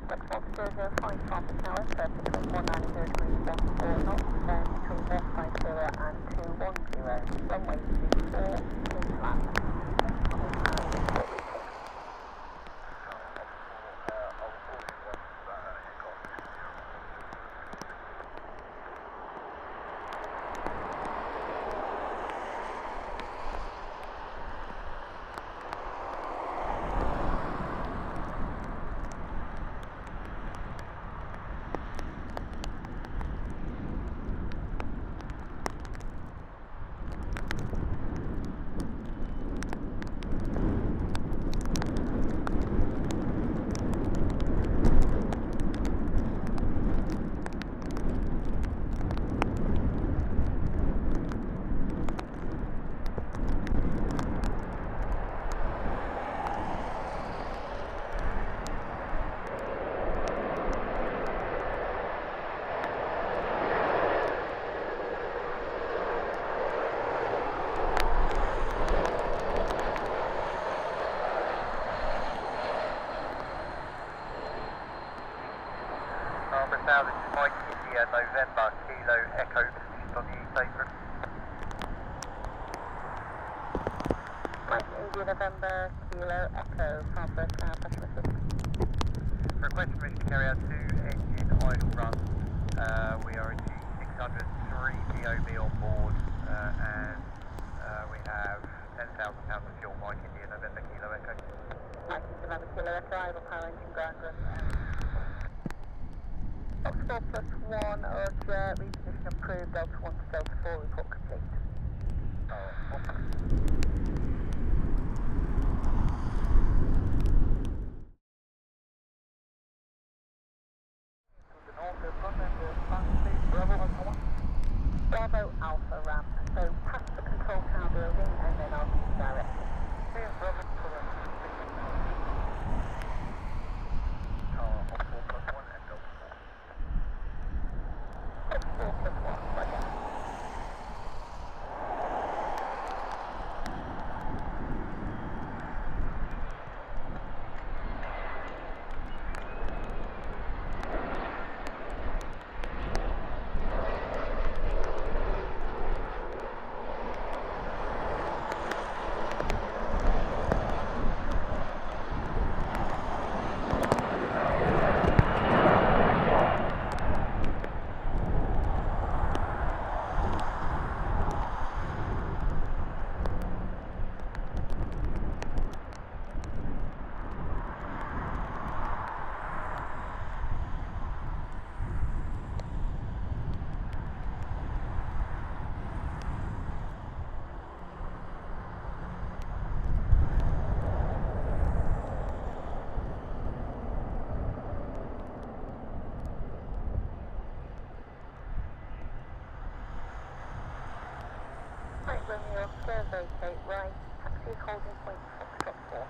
Flying Falcon Tower, between 190 degrees left 4 knots, then between 150 and 210, runway 24, clean land. Now this is Mike India November Kilo Echo position on the East Apron. Mike India November Kilo Echo, Farnborough, pressure assist. Request permission to carry out 2 engine idle runs. We are a G603 DOB on board and we have 10,000 pounds of fuel. Mike India November Kilo Echo. Mike India November Kilo Echo, idle power engine ground run. Box 4 plus 1, Roger, reposition approved, Delta 1 to Delta 4, report complete. Bravo Alpha ramp, so past the control tower building and then I'll be directed. Romeo, square vacate right, taxi holding point Foxtrot 4.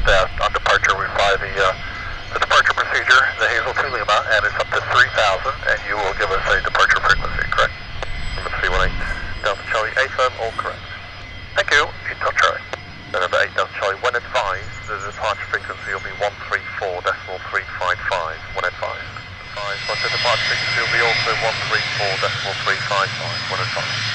That on departure we fly the departure procedure, the Hazel 2 Lima, and it's up to 3,000, and you will give us a departure frequency, correct? Number 318, Delta Charlie, affirm, all correct. Thank you, 8 Delta Charlie. Number 8 Delta Charlie, when advised, the departure frequency will be 134.355, when advised. Once the departure frequency will be also 134.355, when advised.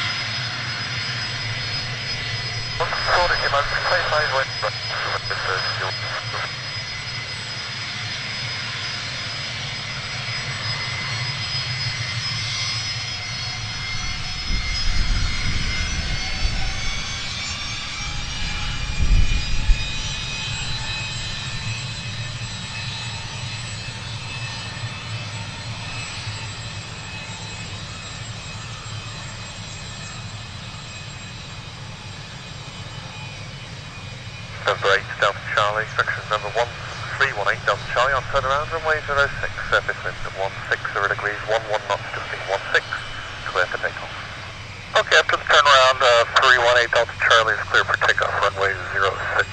November 8, Delta Charlie, instructions number 1318, Delta Charlie on turnaround, runway 06, surface wind at 16 degrees, 11 knots, gusting 16, clear for takeoff. Okay, after the turnaround, 318 Delta Charlie is clear for takeoff, runway 06.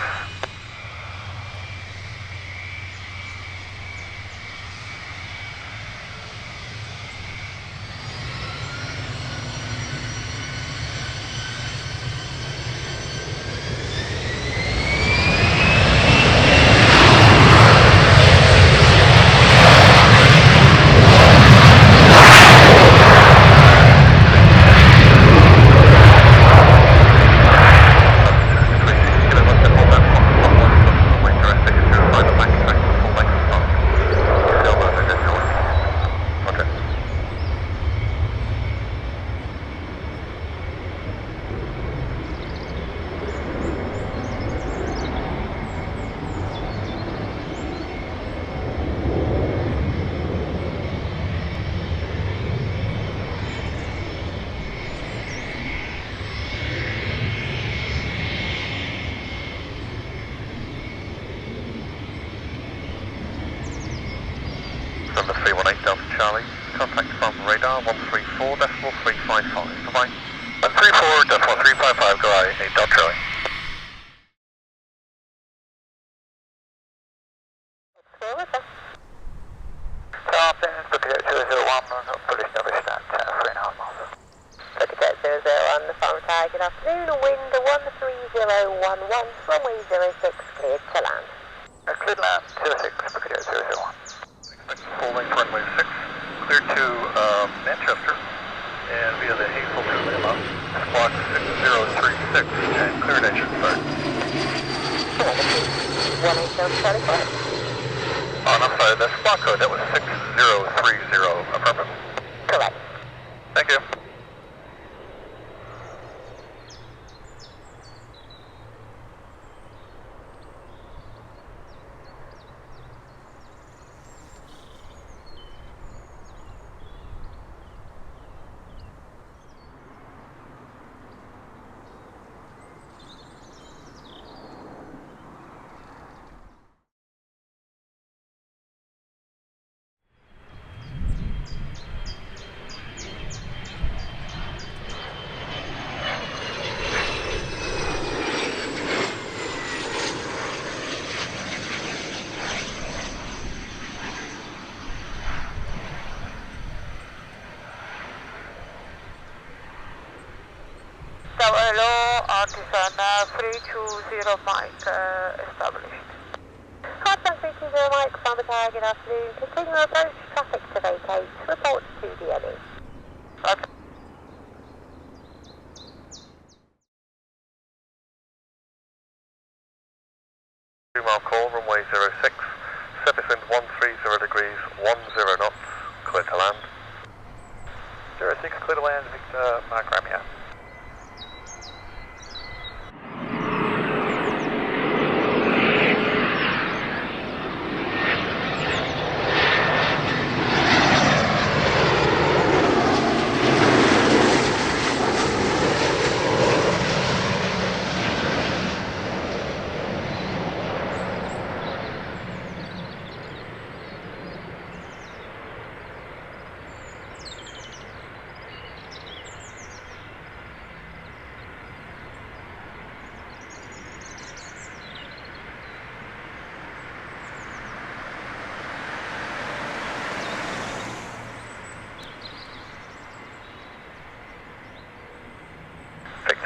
Number 318 Delta Charlie, contact from radar 134.355, bye-bye. 134.355, go ahead, 8 Delta Charlie. Falcon, BookaJet 001, British number stand 3.5 miles. BookaJet 001, the Farnborough Tower, good afternoon, wind 13011, runway 06, cleared to land. Cleared land 06, BookaJet 001. Full length runway 6, clear to Manchester, and via the Hazel to Lima, squawk 6036, and cleared engine start. 18 Delta Charlie, correct. Oh, and I'm sorry, the squawk code, that was 6030, affirmative. Correct. Thank you. Hello, Arcus Air 320 mic established. Contact 320 mic, Farnborough Tower, good afternoon. Continue approach, traffic to vacate. Report to DME. Okay. Mile call, runway 06, surface wind 130 degrees, 10 knots, clear to land. 06, clear to land, Victor Mark Romeo.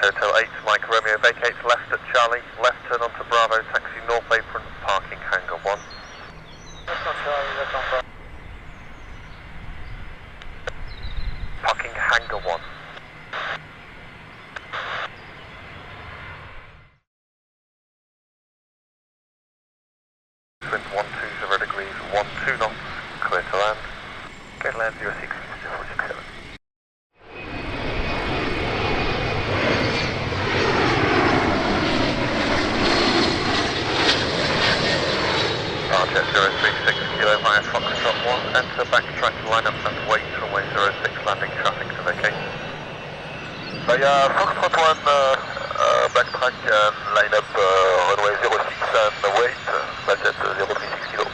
Hotel 8, Mike Romeo vacates left at Charlie, left turn onto Bravo, taxi North Apron, parking hangar 1. Left on Charlie, left on Bravo. Parking hangar 1. Wind 120 degrees, 12 knots, clear to land. Clear to land 06, 467. VallJet 036 Kilo via Foxtrot 1, enter backtrack lineup and wait runway 06 landing traffic to vacate. So yeah, Foxtrot 1, backtrack and line up runway 06 and wait, VallJet 036 kilo.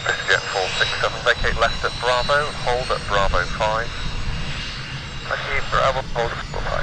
Vistajet 467, vacate left at Bravo, hold at Bravo 5. Thank you, Bravo, hold at Bravo 5.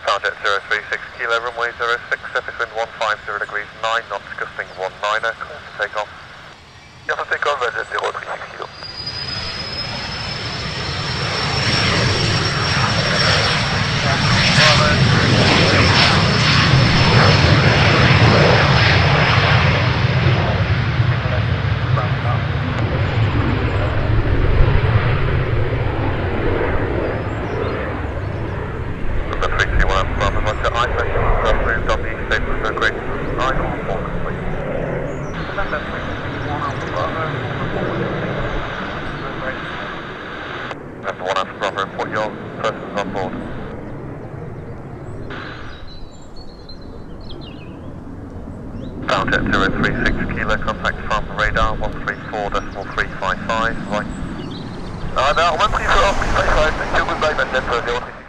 Farnborough 036 kilo, runway 06, surface wind 150 degrees 9 knots, gusting 19er, call to take off. Call to take off, VallJet 036 kilo. Number 1 Alpha Bravo, report your persons on board. VallJet 036 kilo, contact Farnborough radar 134.355, right. No, 134.355, thank you, goodbye, VallJet 036.